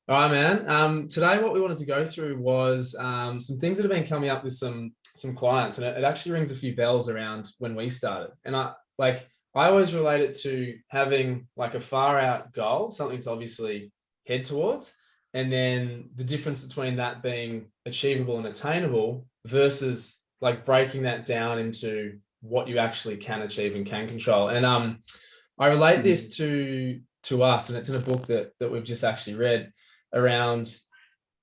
All right, man. Today, what we wanted to go through was some things that have been coming up with some clients, and it actually rings a few bells around when we started. And I always relate it to having like a far out goal, something to obviously head towards, and then the difference between that being achievable and attainable versus like breaking that down into what you actually can achieve and can control. And I relate Mhm. this to us, and it's in a book that we've just actually read around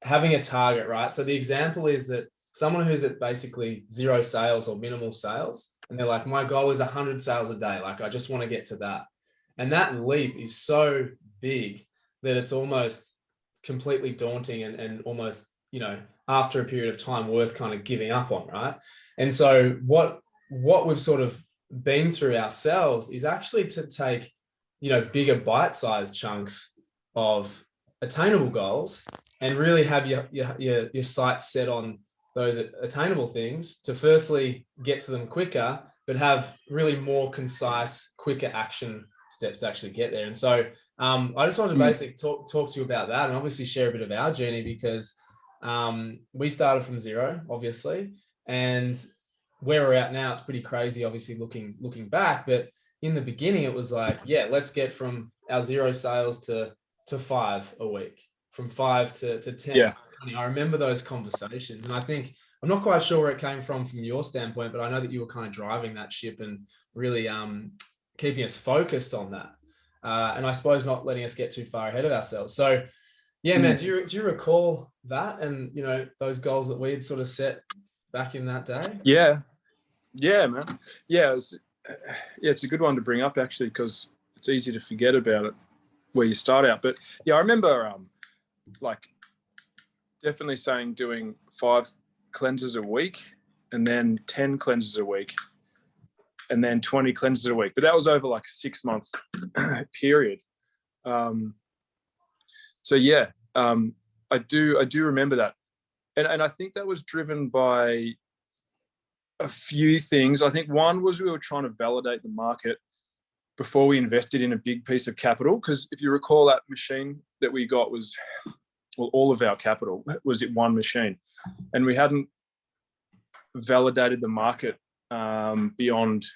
having a target, right? So the example is that someone who's at basically zero sales or minimal sales, and they're like, my goal is 100 sales a day. Like, I just want to get to that. And that leap is so big that it's almost completely daunting and almost, after a period of time worth kind of giving up on, right? And so what we've sort of been through ourselves is actually to take, bigger bite-sized chunks of attainable goals and really have your sights set on those attainable things to firstly get to them quicker, but have really more concise, quicker action steps to actually get there. And so I just wanted to Mm. basically talk to you about that and obviously share a bit of our journey because we started from zero, obviously, and where we're at now, it's pretty crazy, obviously looking back. But in the beginning, it was like, yeah, let's get from our zero sales to five a week, from five to 10. Yeah. I remember those conversations. And I think I'm not quite sure where it came from your standpoint, but I know that you were kind of driving that ship and really keeping us focused on that. And I suppose not letting us get too far ahead of ourselves. So yeah, man, Mm. do you recall that and those goals that we had sort of set back in that day? Yeah. Yeah, man. Yeah, it's a good one to bring up actually because it's easy to forget about it where you start out. But yeah, I remember like definitely saying doing 5 cleanses a week and then 10 cleanses a week and then 20 cleanses a week. But that was over like a 6 month period. Um, so yeah, I do remember that. And I think that was driven by a few things. I think one was we were trying to validate the market before we invested in a big piece of capital. Because if you recall, that machine that we got was, well, all of our capital was in one machine, and we hadn't validated the market beyond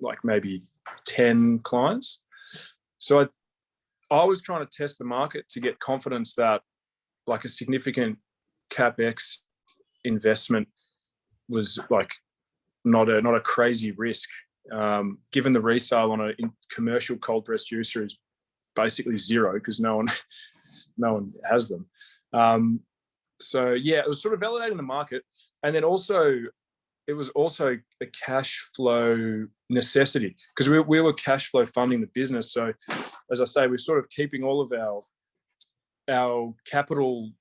like maybe 10 clients. So I was trying to test the market to get confidence that like a significant capex investment was like not a crazy risk, given the resale on a commercial cold press juicer is basically zero because no one has them. So yeah, it was sort of validating the market, and then also it was also a cash flow necessity because we were cash flow funding the business. So as I say, we're sort of keeping all of our capital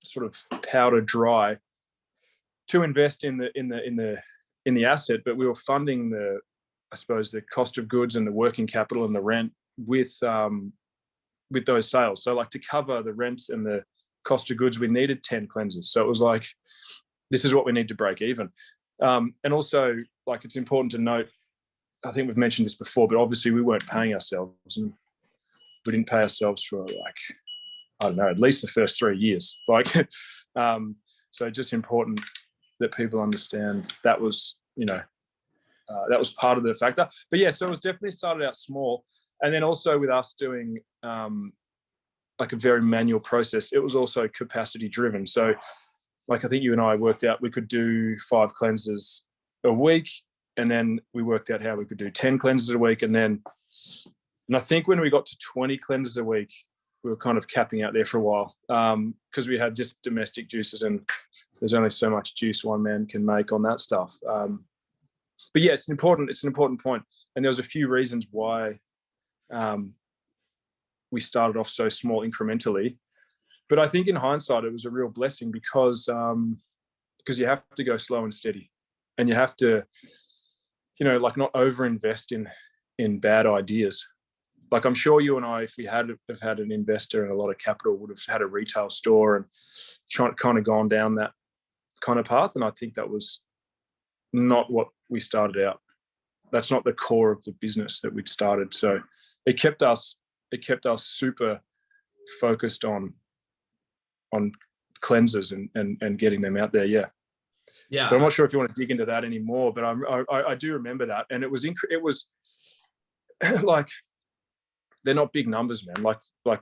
sort of powder dry to invest in the asset, but we were funding I suppose the cost of goods and the working capital and the rent with those sales. So like to cover the rent and the cost of goods, we needed 10 cleanses. So it was like, this is what we need to break even. And also like, it's important to note, I think we've mentioned this before, but obviously we weren't paying ourselves, and we didn't pay ourselves for like, I don't know, at least the first 3 years. Like, so just important that people understand that was, that was part of the factor. But yeah, so it was definitely started out small. And then also with us doing like a very manual process, it was also capacity driven. So like, I think you and I worked out we could do 5 cleanses a week. And then we worked out how we could do 10 cleanses a week. And I think when we got to 20 cleanses a week, we were kind of capping out there for a while because we had just domestic juices and there's only so much juice one man can make on that stuff. But yeah, it's an important point. And there was a few reasons why we started off so small incrementally. But I think in hindsight, it was a real blessing because you have to go slow and steady, and you have to, like not overinvest in bad ideas. Like I'm sure you and I, if we had an investor and a lot of capital, would have had a retail store and kind of gone down that kind of path. And I think that was not what we started out. That's not the core of the business that we'd started. So it kept us super focused on on cleansers and getting them out there. Yeah. Yeah. But I'm not sure if you want to dig into that anymore, but I do remember that. And it was like, they're not big numbers, man. Like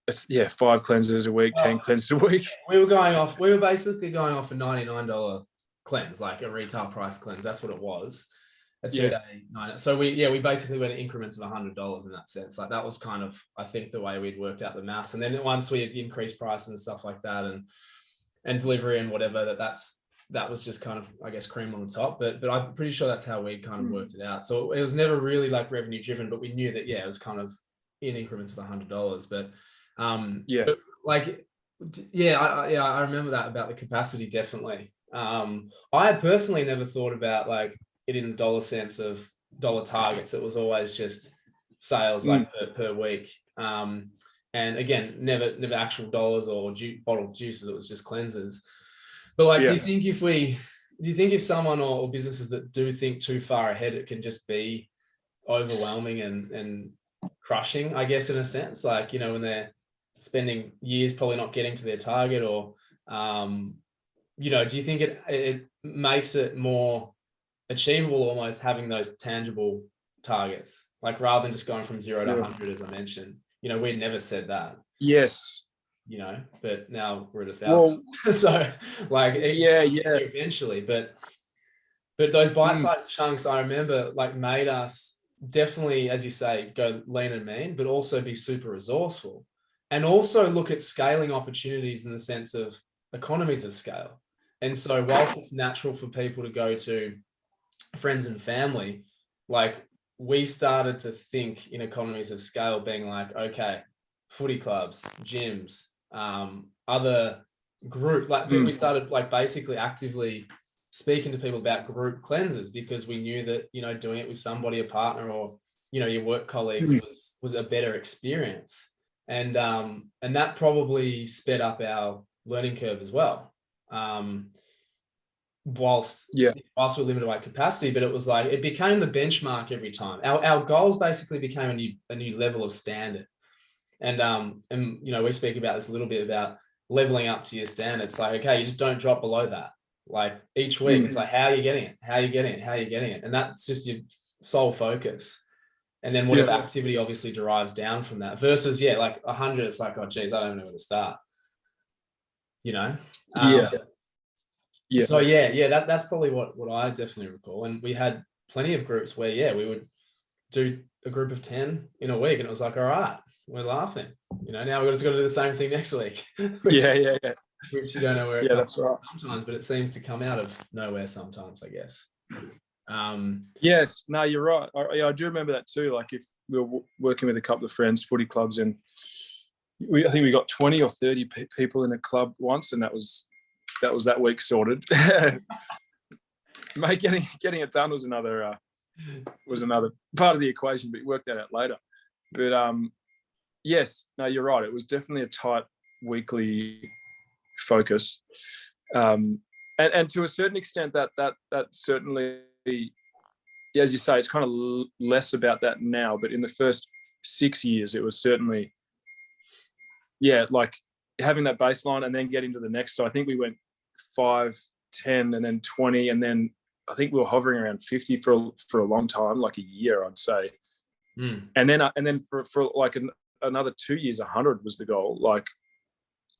it's 5 cleansers a week, 10 cleansers a week. We were basically going off a $99 cleanse, like a retail price cleanse. That's what it was. A 2-day night. So we basically went in increments of $100 in that sense. Like that was kind of, I think, the way we'd worked out the maths. And then once we had increased price and stuff like that and delivery and whatever, that was just kind of, I guess, cream on the top. But I'm pretty sure that's how we kind of worked it out. So it was never really like revenue driven, but we knew that, it was kind of in increments of $100. But but like, I remember that about the capacity, definitely. I personally never thought about like it in the dollar sense of dollar targets. It was always just sales like per week. And again, never actual dollars or bottled juices. It was just cleansers. But like, do you think if someone or businesses that do think too far ahead, it can just be overwhelming and crushing, I guess, in a sense, like, when they're spending years probably not getting to their target, or do you think it makes it more achievable almost having those tangible targets, like rather than just going from 0 to 100, as I mentioned? We never said that. Yes. But now we're at 1,000. Well, so like, eventually, but those bite-sized chunks, I remember, like, made us definitely, as you say, go lean and mean, but also be super resourceful, and also look at scaling opportunities in the sense of economies of scale. And so whilst it's natural for people to go to friends and family, like, we started to think in economies of scale, being like, okay, footy clubs, gyms, other group, like we started like basically actively speaking to people about group cleanses, because we knew that, doing it with somebody, a partner, or, your work colleagues was a better experience. And that probably sped up our learning curve as well. Whilst we're limited by capacity, but it was like, it became the benchmark every time. Our goals basically became a new level of standard. And we speak about this a little bit about leveling up to your standards. Like, okay, you just don't drop below that. Like each week, it's like, how are you getting it? How are you getting it? How are you getting it? And that's just your sole focus. And then whatever activity obviously derives down from that, versus, like 100, it's like, oh geez, I don't even know where to start. So that's probably what I definitely recall. And we had plenty of groups where we would do a group of 10 in a week, and it was like, all right, we're laughing. Now we've just got to do the same thing next week. Which you don't know where it comes from sometimes, but it seems to come out of nowhere sometimes, I guess. Yes, no, you're right. I do remember that too. Like, if we were working with a couple of friends, footy clubs, and I think we got 20 or 30 people in a club once, and that was that week sorted. Mate, getting it done was another part of the equation, but we worked that out later. But yes, no, you're right. It was definitely a tight weekly focus, and to a certain extent, that certainly, as you say, it's kind of less about that now. But in the first 6 years, it was certainly, like having that baseline and then getting to the next. So I think we went 5, 10, and then 20, and then I think we were hovering around 50 for a long time, like a year, I'd say. And then for like another 2 years, 100 was the goal. Like,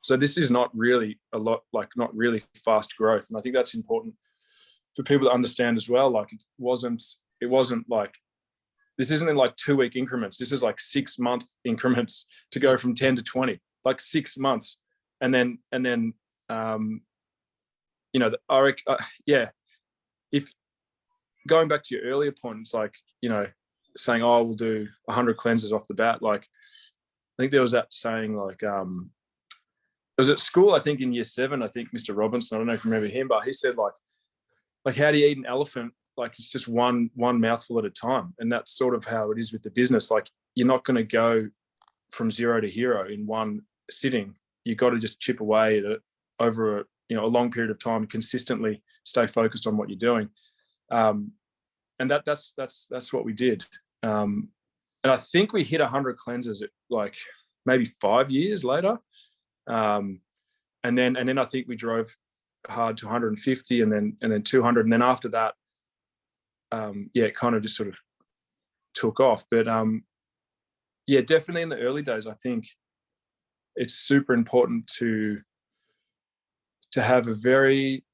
so this is not really a lot, like not really fast growth. And I think that's important for people to understand as well. Like, it wasn't like, this isn't in like 2-week increments. This is like 6-month increments to go from 10 to 20, like 6 months. And then if going back to your earlier point, it's like, saying, oh, we'll do 100 cleanses off the bat. Like, I think there was that saying, like, it was at school, I think in year 7, I think Mr. Robinson, I don't know if you remember him, but he said, like how do you eat an elephant? Like, it's just one mouthful at a time. And that's sort of how it is with the business. Like, you're not going to go from 0 to hero in one sitting. You got to just chip away at it over a long period of time, consistently stay focused on what you're doing. And that's what we did. And I think we hit 100 cleanses at like maybe 5 years later. And then I think we drove hard to 150, and then 200, and then after that, it kind of just sort of took off. But definitely in the early days, I think it's super important to have a very,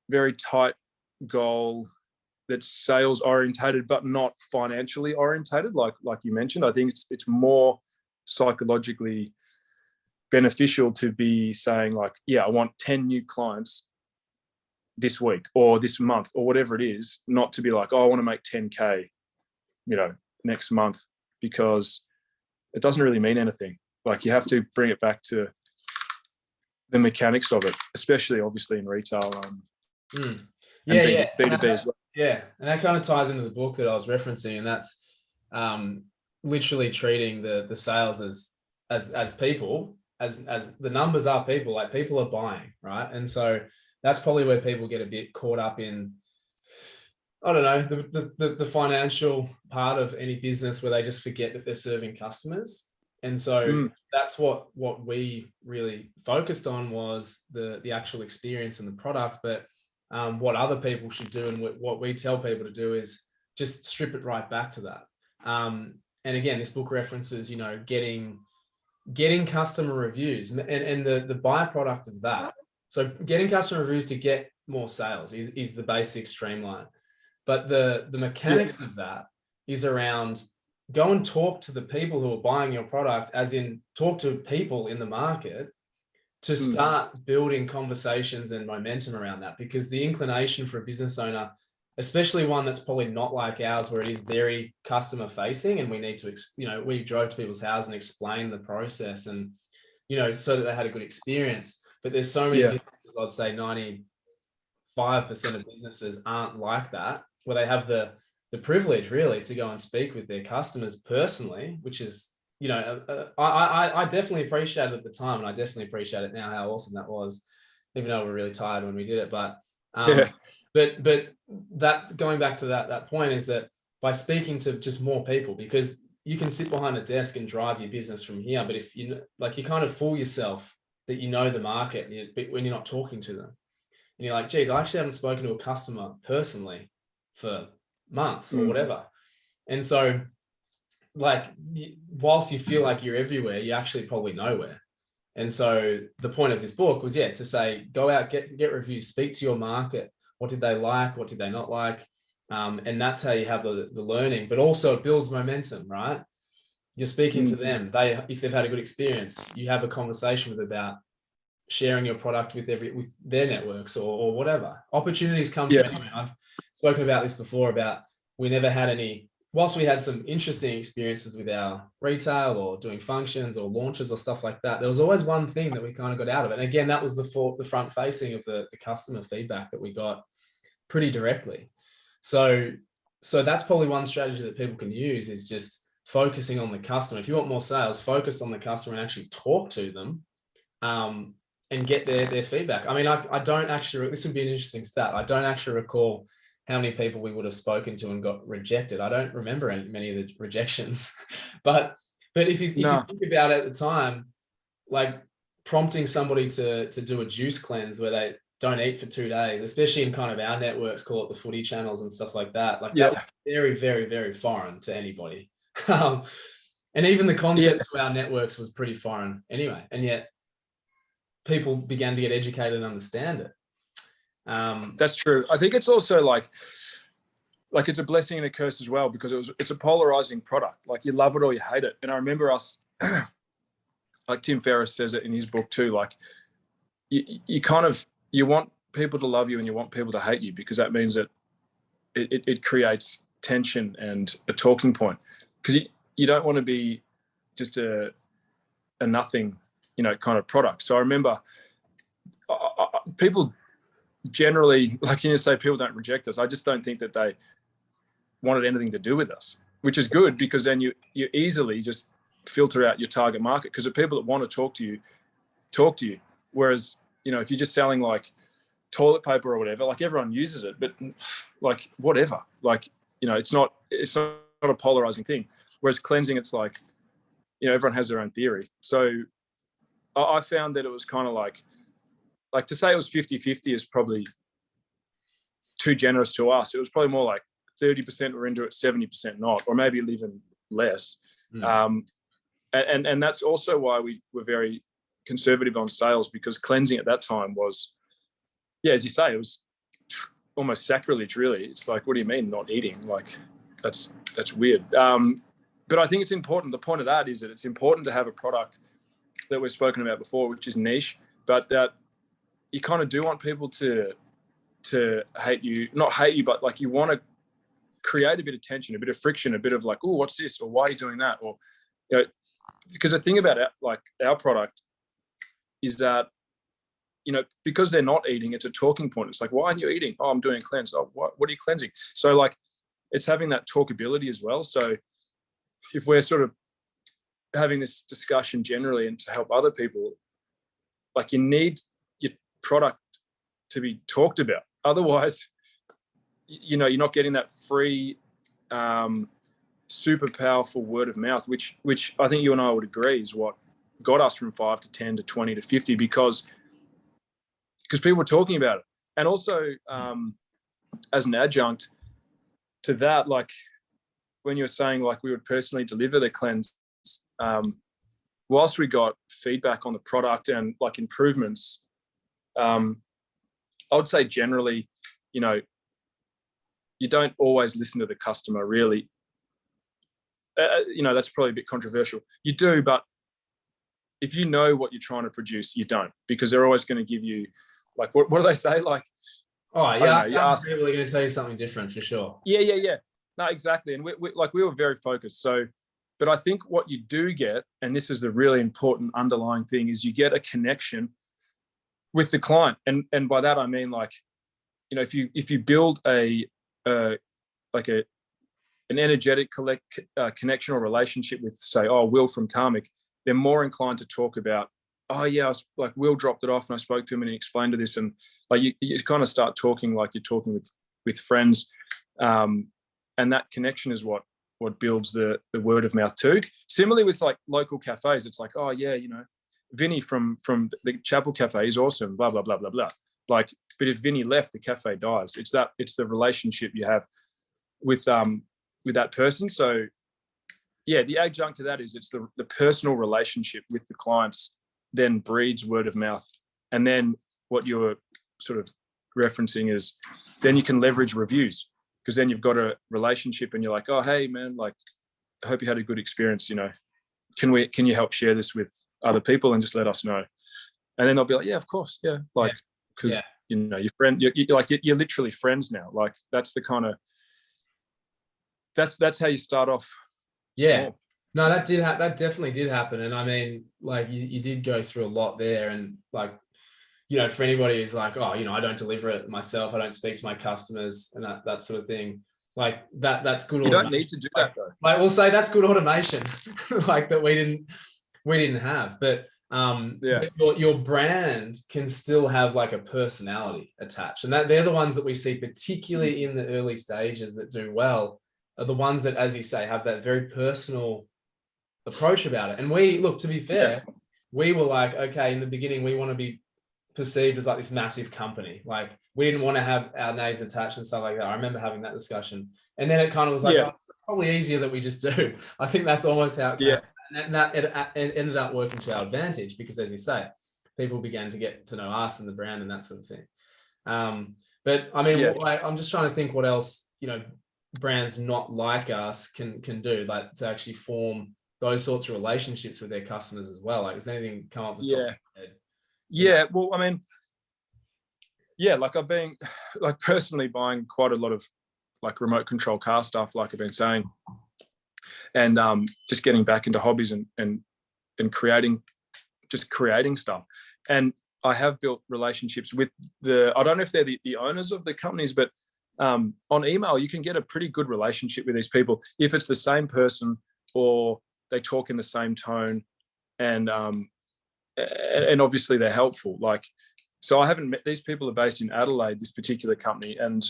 very tight goal that's sales orientated, but not financially orientated. Like you mentioned, I think it's more psychologically beneficial to be saying like, I want 10 new clients this week or this month or whatever it is, not to be like, I want to make 10K, next month, because it doesn't really mean anything. Like, you have to bring it back to the mechanics of it, especially obviously in retail. B2B as well. Yeah, and that kind of ties into the book that I was referencing, and that's literally treating the sales as people, as the numbers are people. Like, people are buying, right? And so that's probably where people get a bit caught up in, I don't know, the financial part of any business, where they just forget that they're serving customers. And so that's what we really focused on, was the actual experience and the product. But what other people should do, and what we tell people to do, is just strip it right back to that. And again, this book references, getting customer reviews, and the byproduct of that. So getting customer reviews to get more sales is the basic streamline. But the mechanics of that is around, go and talk to the people who are buying your product, as in talk to people in the market, to start building conversations and momentum around that. Because the inclination for a business owner, especially one that's probably not like ours, where it is very customer facing, and we need to, we drove to people's houses and explained the process, and, so that they had a good experience. But there's so many businesses, I'd say 95% of businesses aren't like that, where they have the privilege really to go and speak with their customers personally, which is, I definitely appreciated it at the time, and I definitely appreciate it now, how awesome that was, even though we were really tired when we did it. But but that, going back to that point, is that by speaking to just more people, because you can sit behind a desk and drive your business from here, but if you kind of fool yourself that you know the market when you're not talking to them, and you're like, geez, I actually haven't spoken to a customer personally for months or whatever. And so, whilst you feel like you're everywhere, you're actually probably nowhere. And so the point of this book was, to say, go out, get reviews, speak to your market. What did they like? What did they not like? And that's how you have the learning, but also it builds momentum, right? You're speaking to them. If they've had a good experience, you have a conversation with about sharing your product with their networks or whatever. Opportunities come from anywhere. I've spoken about this before, about we never had any, whilst we had some interesting experiences with our retail or doing functions or launches or stuff like that, there was always one thing that we kind of got out of it. And again, that was the front facing of the customer feedback that we got pretty directly. So that's probably one strategy that people can use, is just focusing on the customer. If you want more sales, focus on the customer and actually talk to them, and get their feedback. I mean, I don't actually, this would be an interesting stat, I don't actually recall how many people we would have spoken to and got rejected. I don't remember many of the rejections, but if you think about it at the time, like prompting somebody to do a juice cleanse where they don't eat for 2 days, especially in kind of our networks, call it the footy channels and stuff like that. Like that was very, very, very foreign to anybody. And even the concept to our networks was pretty foreign anyway. And yet people began to get educated and understand it. That's true. I think it's also like it's a blessing and a curse as well, because it's a polarizing product. Like, you love it or you hate it. And I remember us, like Tim Ferriss says it in his book too, like you want people to love you and you want people to hate you, because that means that it creates tension and a talking point, because you don't want to be just a nothing, kind of product. So I remember people generally, like, say people don't reject us. I just don't think that they wanted anything to do with us, which is good, because then you easily just filter out your target market, because the people that want to talk to you. Whereas, if you're just selling like toilet paper or whatever, like everyone uses it, but like whatever, like, it's not a polarizing thing. Whereas cleansing, it's like, everyone has their own theory. So I found that it was kind of like to say it was 50-50 is probably too generous to us. It was probably more like 30% were into it, 70% not, or maybe even less. And that's also why we were very conservative on sales, because cleansing at that time was, as you say, it was almost sacrilege, really. It's like, what do you mean not eating? Like, that's weird. But I think it's important. The point of that is that it's important to have a product that we've spoken about before, which is niche, but that you kind of do want people to hate you, not hate you, but like you want to create a bit of tension, a bit of friction, a bit of like, oh, what's this? Or why are you doing that? Or, because the thing about our product is that, because they're not eating, it's a talking point. It's like, why aren't you eating? Oh, I'm doing a cleanse. Oh, what are you cleansing? So like, it's having that talkability as well. So if we're sort of having this discussion generally and to help other people, like, you need your product to be talked about. Otherwise, you're not getting that free, super powerful word of mouth, which I think you and I would agree is what got us from 5 to 10 to 20 to 50, because people were talking about it. And also, as an adjunct to that, like when you were saying like we would personally deliver the cleanse, whilst we got feedback on the product and like improvements, I would say generally, you don't always listen to the customer, really. That's probably a bit controversial. You do, but if you know what you're trying to produce, you don't, because they're always going to give you, like, what do they say? Like, oh, yeah, you ask people are going to tell you something different for sure. Yeah. No, exactly. And we were very focused. So, but I think what you do get, and this is the really important underlying thing, is you get a connection with the client. And by that, I mean, like, if you build an energetic connection or relationship with, say, Will from Karmic, they're more inclined to talk about, like Will dropped it off and I spoke to him and he explained to this, and like you kind of start talking like you're talking with friends, and that connection is what builds the word of mouth too. Similarly with like local cafes, it's like, Vinny from the Chapel Cafe is awesome, blah blah blah blah blah. Like, but if Vinny left, the cafe dies. It's the relationship you have with that person. So yeah, the adjunct to that is it's the personal relationship with the clients then breeds word of mouth. And then what you're sort of referencing is then you can leverage reviews, because then you've got a relationship and you're like, oh, hey man, like, I hope you had a good experience. Can you help share this with other people and just let us know? And then they'll be like, yeah, of course. Yeah. Like, because your friend, you're literally friends now. Like, that's the kind of, that's how you start off. Yeah. Small. No, that definitely did happen. And I mean, like, you did go through a lot there, and like, for anybody who's like, I don't deliver it myself, I don't speak to my customers and that sort of thing. Like that's good. You don't need to do that though. Like, we'll say that's good automation, like that we didn't have. But your brand can still have like a personality attached, and that they're the ones that we see, particularly in the early stages, that do well, are the ones that, as you say, have that very personal approach about it. And to be fair, we were like, okay, in the beginning, we want to be perceived as like this massive company. Like, we didn't want to have our names attached and stuff like that. I remember having that discussion, and then it kind of was like, it's probably easier that we just do. I think that's almost how it came. And that it ended up working to our advantage, because, as you say, people began to get to know us and the brand and that sort of thing. But I mean, I'm just trying to think what else, brands not like us can do, like, to actually form those sorts of relationships with their customers as well. Like, does anything come up the top of your head? Yeah, well, I mean, like I've been like personally buying quite a lot of like remote control car stuff, like I've been saying, and just getting back into hobbies and creating stuff. And I have built relationships with I don't know if they're the owners of the companies, but on email, you can get a pretty good relationship with these people if it's the same person or they talk in the same tone, and obviously they're helpful. Like, so I haven't met these people. Are based in Adelaide, this particular company, and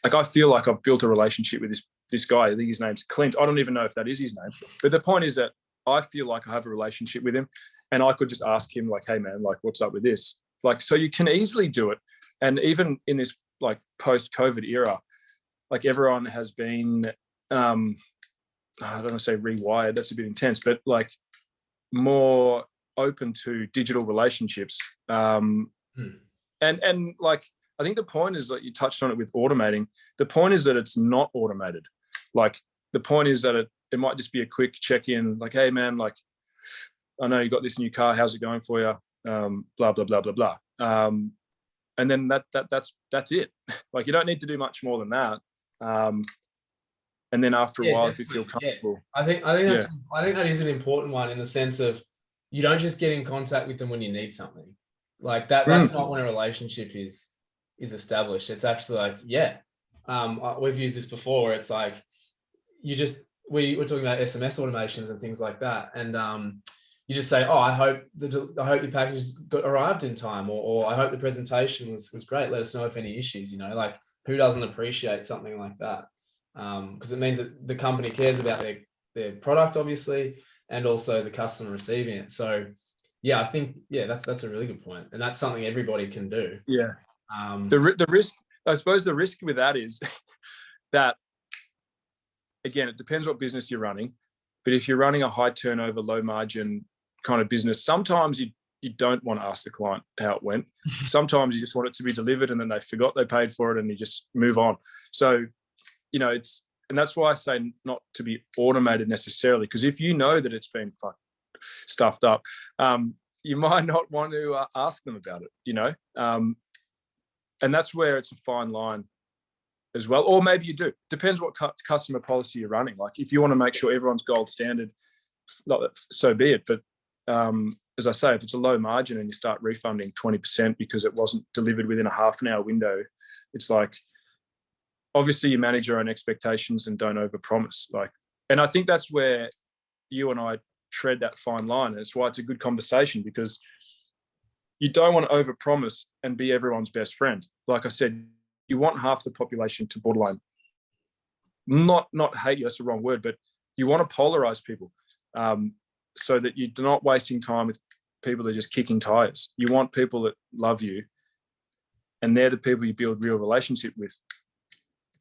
like I feel like I've built a relationship with this guy. I think his name's Clint. I don't even know if that is his name, but the point is that I feel like I have a relationship with him, and I could just ask him like, hey man, like what's up with this? Like, so you can easily do it. And even in this like post-COVID era, like everyone has been, I don't want to say rewired, that's a bit intense, but like more open to digital relationships. And like, I think the point is that you touched on it with automating. The point is that it's not automated. Like the point is that it might just be a quick check-in, like, hey man, like, I know you got this new car, how's it going for you? Blah, blah, blah, blah, blah. And then that's it. Like you don't need to do much more than that. And then after a while, if you feel comfortable. I think that is an important one in the sense of you don't just get in contact with them when you need something. Like that's not when a relationship is established. It's actually like, we've used this before where it's like we're talking about SMS automations and things like that. And you just say, oh, I hope your package arrived in time, or I hope the presentation was great. Let us know if any issues, like who doesn't appreciate something like that? Because it means that the company cares about their product, obviously, and also the customer receiving it. So yeah, I think, that's a really good point. And that's something everybody can do. Yeah. The risk, I suppose the risk with that is that, again, it depends what business you're running. But if you're running a high turnover, low margin kind of business, sometimes you don't want to ask the client how it went. Sometimes you just want it to be delivered and then they forgot they paid for it and you just move on. So, and that's why I say not to be automated necessarily, because if you know that it's been stuffed up, you might not want to ask them about it, and that's where it's a fine line as well. Or maybe you do. Depends what customer policy you're running. Like if you want to make sure everyone's gold standard, so be it. But as I say, if it's a low margin and you start refunding 20% because it wasn't delivered within a half an hour window, it's like, obviously you manage your own expectations and don't overpromise. And I think that's where you and I tread that fine line. And it's why it's a good conversation, because you don't want to overpromise and be everyone's best friend. Like I said, you want half the population to borderline, not hate you, that's the wrong word, but you want to polarize people so that you're not wasting time with people that are just kicking tires. You want people that love you, and they're the people you build real relationship with.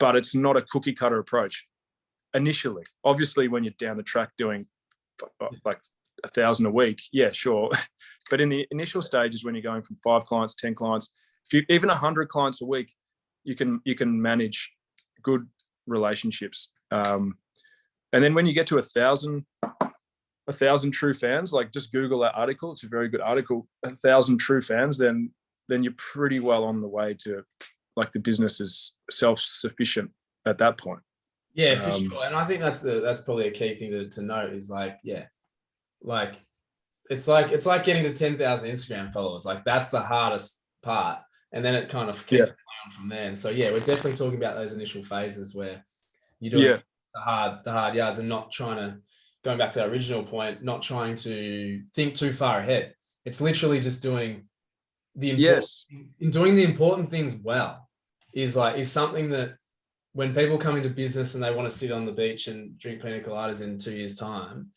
But it's not a cookie cutter approach initially. Obviously, when you're down the track doing like 1,000 a week, yeah, sure. But in the initial stages, when you're going from 5 clients, 10 clients, even 100 clients a week, you can manage good relationships. And then when you get to 1,000 true fans, like just Google that article. It's a very good article. 1,000 true fans, then you're pretty well on the way to, like, the business is self-sufficient at that point. Yeah, for sure. And I think that's probably a key thing to note is like it's like getting to 10,000 Instagram followers. Like that's the hardest part. And then it kind of keeps on from there. And so, we're definitely talking about those initial phases where you're doing the hard yards and not trying to, going back to that original point, not trying to think too far ahead. It's literally just doing doing the important things well is something that when people come into business and they want to sit on the beach and drink pina coladas in 2 years' time,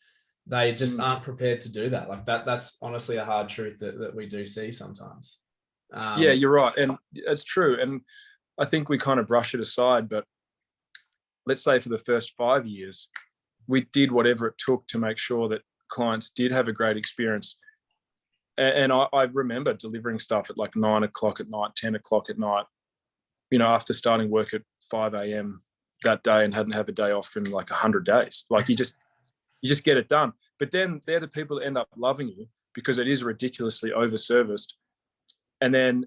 they just aren't prepared to do that. Like that's honestly a hard truth that we do see sometimes. Yeah, you're right. And it's true. And I think we kind of brush it aside, but let's say for the first 5 years, we did whatever it took to make sure that clients did have a great experience. And I remember delivering stuff at like 9 o'clock at night, 10 o'clock at night, after starting work at 5 a.m. that day and hadn't had a day off in like 100 days. Like you just get it done. But then they're the people that end up loving you because it is ridiculously over-serviced. And then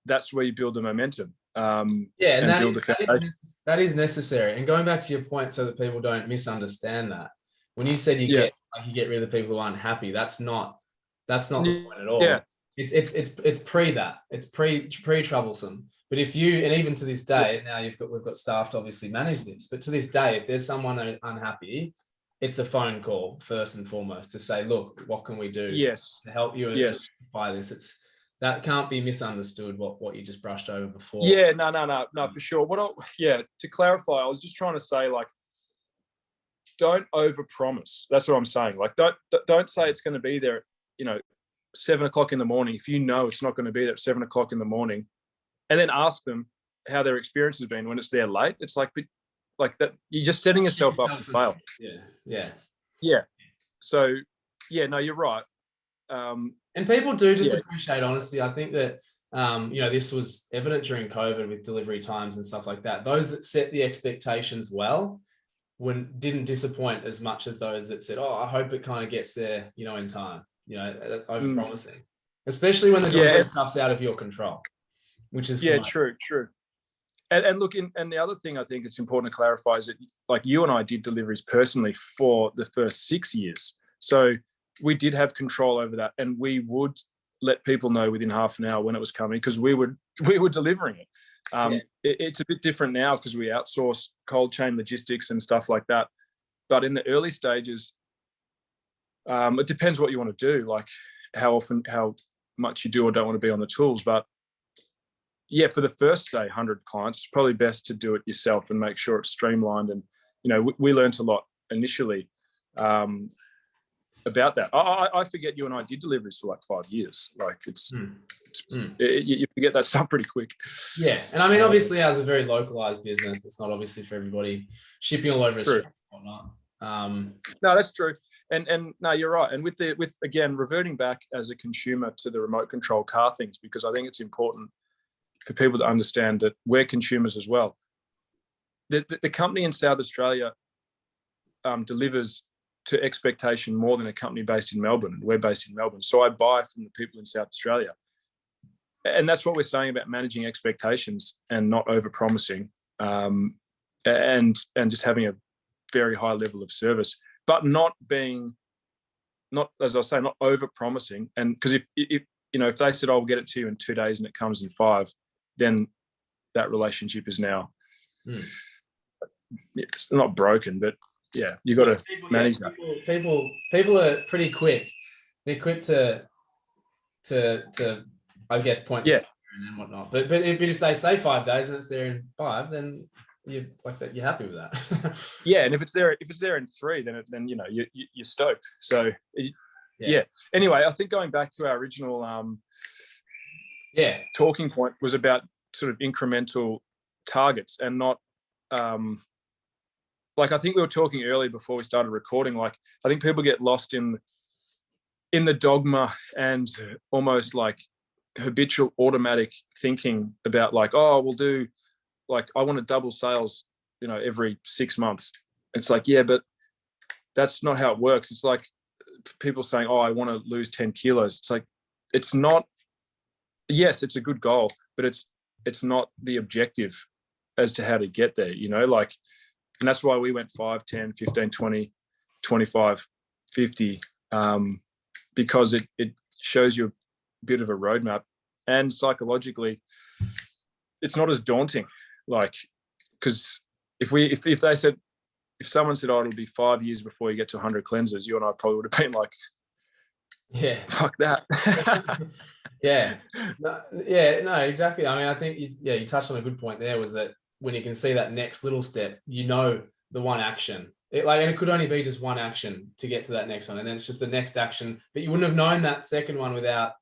that's where you build the momentum. And that is necessary. And going back to your point so that people don't misunderstand that, when you said you get rid of the people who aren't happy, that's not the point at all. Yeah. It's pre that. It's pre troublesome. But if you, and even to this day, now we've got staff to obviously manage this, but to this day, if there's someone unhappy, it's a phone call first and foremost to say, look, what can we do to help you rectify this? That can't be misunderstood what you just brushed over before. Yeah, no, for sure. To clarify, I was just trying to say, like, don't overpromise. That's what I'm saying. Like, don't say it's going to be there 7 o'clock in the morning, if you know it's not going to be there at 7 o'clock in the morning, and then ask them how their experience has been when it's there late, it's like that, you're just setting yourself up to fail. Yeah. So, no, you're right. And people do just appreciate honesty. I think that, this was evident during COVID with delivery times and stuff like that. Those that set the expectations well didn't disappoint as much as those that said, "Oh, I hope it kind of gets there, in time." Over promising, especially when the delivery stuff's out of your control, which is true. And look, and the other thing I think it's important to clarify is that, like, you and I did deliveries personally for the first 6 years, so we did have control over that, and we would let people know within half an hour when it was coming, because we were delivering it. It's a bit different now because we outsource cold chain logistics and stuff like that. But in the early stages, it depends what you want to do, like how much you do or don't want to be on the tools. But for the first, say, 100 clients, it's probably best to do it yourself and make sure it's streamlined. And, we learned a lot initially about that. I forget you and I did deliveries for like 5 years. Like you forget that stuff pretty quick. Yeah. And I mean, obviously, as a very localized business, it's not obviously for everybody shipping all over Australia and whatnot. No, that's true. And no, you're right. And with again, reverting back as a consumer to the remote control car things, because I think it's important for people to understand that we're consumers as well. The company in South Australia delivers to expectation more than a company based in Melbourne. We're based in Melbourne, so I buy from the people in South Australia, and that's what we're saying about managing expectations and not over promising, and just having a very high level of service, but not as I say, not over promising. And because if they said, "I'll get it to you in 2 days," and it comes in 5, then that relationship is now it's not broken, but you got to manage that. People are pretty quick. They're quick to I guess point and whatnot. But if they say 5 days and it's there in 5, then you're happy with that. And if it's there in 3, then you're stoked. So Anyway, I think going back to our original talking point was about sort of incremental targets and not like I think we were talking earlier before we started recording, like I think people get lost in the dogma and almost like habitual automatic thinking about like, oh, we'll do, like, I want to double sales, every 6 months. It's like, but that's not how it works. It's like people saying, oh, I want to lose 10 kilos. It's like, it's not, yes, it's a good goal, but it's not the objective as to how to get there, like, and that's why we went 5, 10, 15, 20, 25, 50, because it shows you a bit of a roadmap, and psychologically it's not as daunting, like, because if someone said, oh, it'll be 5 years before you get to 100 cleansers, you and I probably would have been like, fuck that. No, exactly. I mean, I think you touched on a good point there, was that when you can see that next little step, the one action, and it could only be just one action to get to that next one, and then it's just the next action, but you wouldn't have known that second one without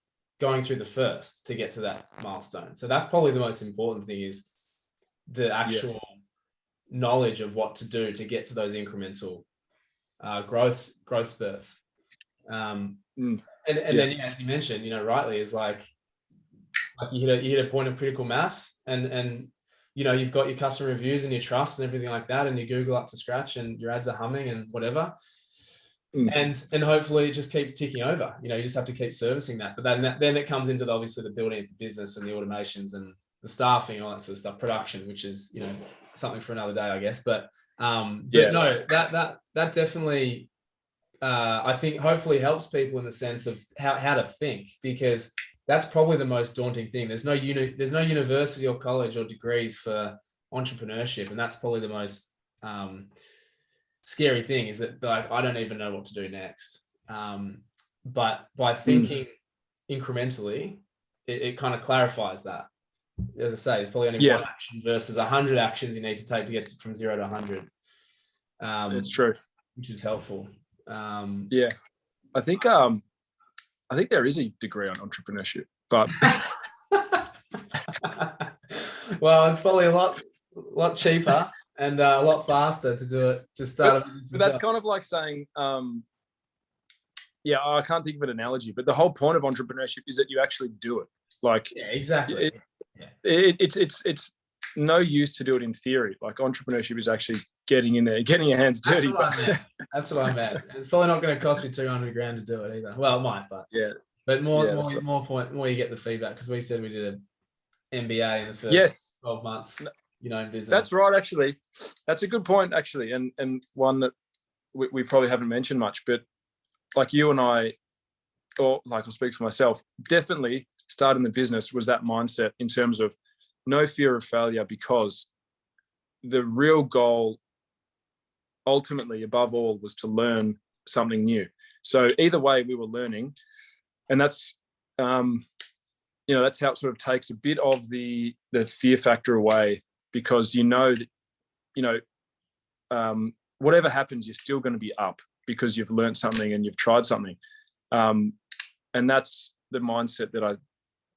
going through the first to get to that milestone. So that's probably the most important thing, is the actual knowledge of what to do to get to those incremental growth spurts. And then, as you mentioned, rightly, is like you hit a point of critical mass, and you've got your customer reviews and your trust and everything like that, and your Google up to scratch, and your ads are humming and whatever. And hopefully it just keeps ticking over. You just have to keep servicing that. But then it comes into obviously the building of the business and the automations and the staffing and all that sort of stuff, production, which is something for another day, I guess. But no, that definitely I think hopefully helps people in the sense of how to think, because that's probably the most daunting thing. There's no university or college or degrees for entrepreneurship, and that's probably the most scary thing, is that, like, I don't even know what to do next. But by thinking incrementally, it kind of clarifies that. As I say, there's probably only one action versus 100 actions you need to take to get from 0 to 100. It's true, which is helpful. I think I think there is a degree on entrepreneurship, but well, it's probably a lot cheaper and a lot faster to do it. Just start a business. But that's kind of like saying, yeah, I can't think of an analogy, but the whole point of entrepreneurship is that you actually do it. Like, yeah, exactly. It's no use to do it in theory. Like, entrepreneurship is actually getting in there, getting your hands dirty. That's what I meant. It's probably not going to cost you 200 grand to do it either. Well, it might, but yeah. But more you get the feedback, because we said we did an MBA in the first 12 months, you know, in business. That's right, actually. That's a good point, actually, and one that we probably haven't mentioned much, but like you and I, or like I'll speak for myself, definitely starting the business was that mindset in terms of no fear of failure, because the real goal ultimately above all was to learn something new. So either way we were learning, and that's you know, that's how it sort of takes a bit of the fear factor away, because you know that, you know, whatever happens, you're still going to be up because you've learned something and you've tried something. And that's the mindset that I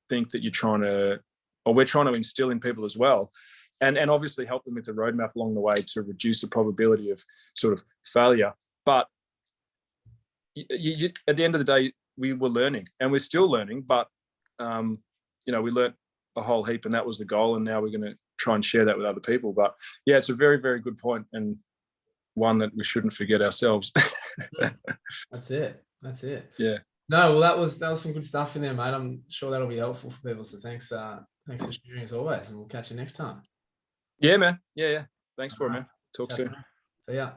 think that you're trying to, or we're trying to instill in people as well. And obviously help them with the roadmap along the way to reduce the probability of sort of failure. But you, at the end of the day, we were learning and we're still learning, but you know, we learned a whole heap, and that was the goal. And now we're going to try and share that with other people. But yeah, it's a very, very good point, and one that we shouldn't forget ourselves. That's it. Yeah. No, well, that was some good stuff in there, mate. I'm sure that'll be helpful for people. So thanks for sharing as always, and we'll catch you next time. Yeah, man. Yeah. Thanks for it, man. Talk soon. See ya.